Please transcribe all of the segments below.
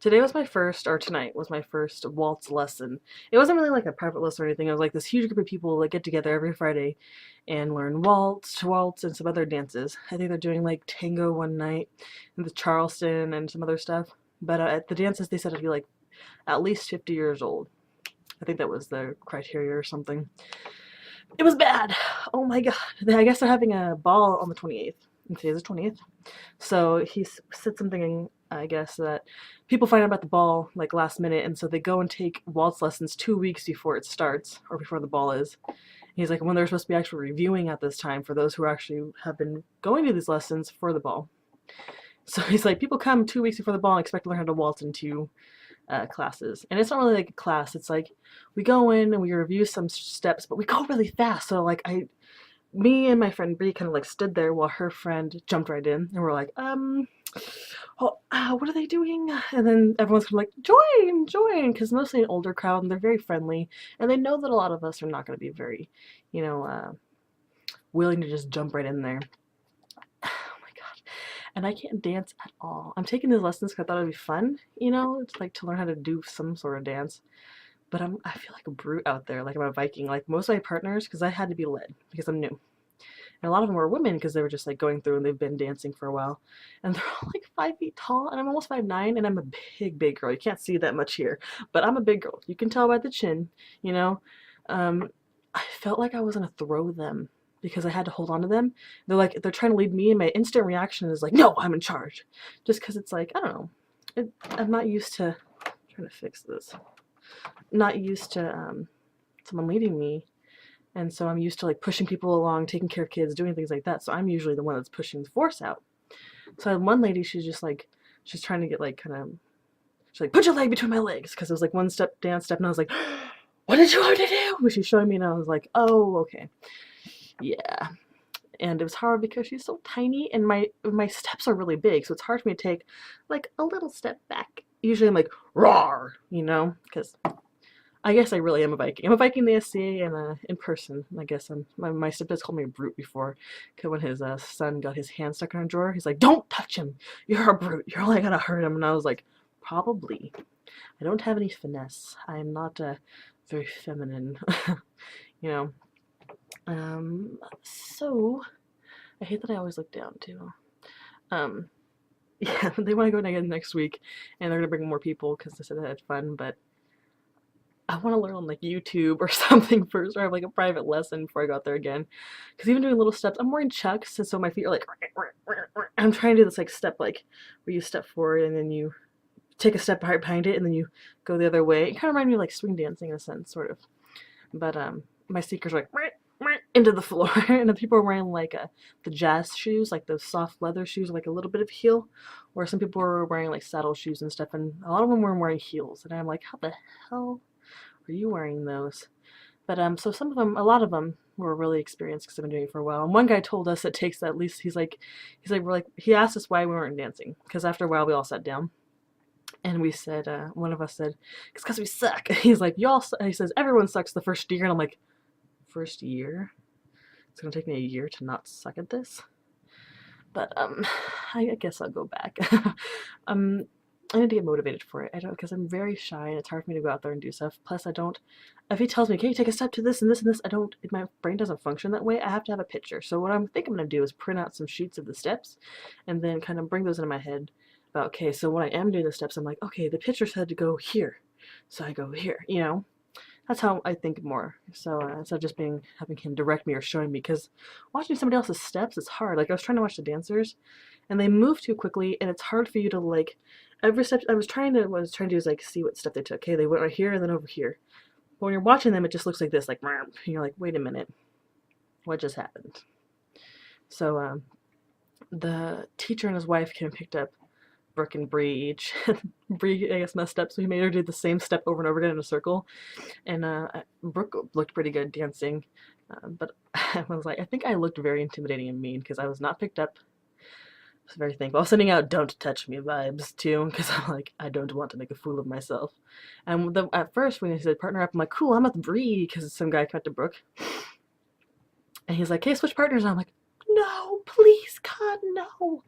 Today was my first, or tonight was my first waltz lesson. It wasn't really like a private lesson or anything. It was like this huge group of people that get together every Friday and learn waltz, and some other dances. I think they're doing like tango one night, and the Charleston and some other stuff. But at the dances, they said I'd be like at least 50 years old. I think that was the criteria or something. It was bad. Oh my god. I guess they're having a ball on the 28th. And today's the 20th. So he said something, I guess, that people find out about the ball like last minute, and so they go and take waltz lessons 2 weeks before it starts or before the ball is. And he's like, when they're supposed to be actually reviewing at this time for those who actually have been going to these lessons for the ball. So he's like, people come 2 weeks before the ball and expect to learn how to waltz in two classes. And it's not really like a class. It's like we go in and we review some steps, but we go really fast. So like me and my friend Bree kind of like stood there while her friend jumped right in, and we're like, what are they doing? And then everyone's kind of like, join, because mostly an older crowd, and they're very friendly, and they know that a lot of us are not going to be very, willing to just jump right in there. Oh my god. And I can't dance at all. I'm taking these lessons because I thought it'd be fun, it's like to learn how to do some sort of dance. But I feel like a brute out there, like I'm a Viking. Like most of my partners, because I had to be led because I'm new. And a lot of them were women because they were just like going through and they've been dancing for a while. And they're all like 5 feet tall, and I'm almost 5'9", and I'm a big girl. You can't see that much here, but I'm a big girl. You can tell by the chin, you know. I felt like I was gonna throw them because I had to hold on to them. They're trying to lead me, and my instant reaction is like, no, I'm in charge. Just because it's like, I don't know. I'm not used to trying to fix this. Not used to someone leading me, and so I'm used to like pushing people along, taking care of kids, doing things like that. So I'm usually the one that's pushing the force out. So I had one lady, she's trying to get like kind of, she's like, put your leg between my legs, because it was like one step dance step, and I was like, what did you want me to do? But she's showing me, and I was like, oh, okay, yeah. And it was hard because she's so tiny, and my steps are really big, so it's hard for me to take like a little step back. Usually I'm like, roar, because I guess I really am a Viking. I'm a Viking in the SCA and in person. I guess my stepdad's called me a brute before, because when his son got his hand stuck in a drawer, he's like, don't touch him. You're a brute. You're only gonna hurt him. And I was like, probably. I don't have any finesse. I'm not very feminine, you know. So I hate that I always look down too. Yeah, they want to go again next week, and they're gonna bring more people because they said they had fun, but I want to learn on like YouTube or something first, or have like a private lesson before I go out there again. Because even doing little steps, I'm wearing Chucks, and so my feet are like, I'm trying to do this like step, like where you step forward and then you take a step behind it and then you go the other way. It kind of reminds me of like swing dancing in a sense, sort of. But my sneakers are like into the floor, and the people are wearing like the jazz shoes, like those soft leather shoes, with like a little bit of heel. Or some people were wearing like saddle shoes and stuff, and a lot of them were wearing heels, and I'm like, how the hell are you wearing those? But so a lot of them were really experienced because I've been doing it for a while. And one guy told us it takes at least, he asked us why we weren't dancing, because after a while we all sat down. And we said, one of us said, it's because we suck. He's like, he says, everyone sucks the first year. And I'm like, first year? It's going to take me a year to not suck at this? But I guess I'll go back. I need to get motivated for it. I don't, because I'm very shy and it's hard for me to go out there and do stuff. Plus, if he tells me, okay, take a step to this and this and this, my brain doesn't function that way. I have to have a picture. So what I think I'm going to do is print out some sheets of the steps and then kind of bring those into my head about, okay, so when I am doing the steps, I'm like, okay, the picture said to go here. So I go here, That's how I think more. So instead of just having him direct me or showing me, because watching somebody else's steps is hard. Like I was trying to watch the dancers, and they move too quickly, and it's hard for you to like every step. What I was trying to do is like see what step they took. Okay, they went right here and then over here. But when you're watching them, it just looks like this, like, and you're like, wait a minute, what just happened? So the teacher and his wife came and picked up Brooke and Bree each. Bree, I guess, messed up, so he made her do the same step over and over again in a circle. And Brooke looked pretty good dancing, but I was like, I think I looked very intimidating and mean because I was not picked up. I was very thankful. I was sending out "don't touch me" vibes too, because I'm like, I don't want to make a fool of myself. And at first, when he said partner up, I'm like, cool, I'm with Bree, because some guy came up to Brooke, and he's like, hey, switch partners. And I'm like, no, please, God, no.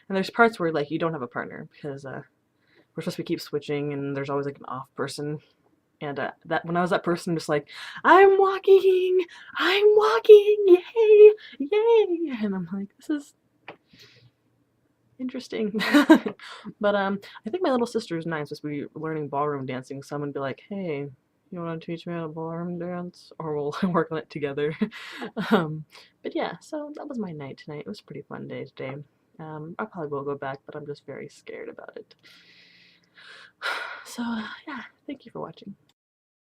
And there's parts where like you don't have a partner because we're supposed to keep switching, and there's always like an off person. And that when I was that person, I'm just like, I'm walking, yay, yay, and I'm like, this is interesting. But I think my little sister is nice. Supposed to be learning ballroom dancing. So I'm gonna be like, hey, you want to teach me how to ballroom dance, or we'll work on it together. But yeah, so that was my night tonight. It was a pretty fun day today. I probably will go back, but I'm just very scared about it. So yeah, thank you for watching.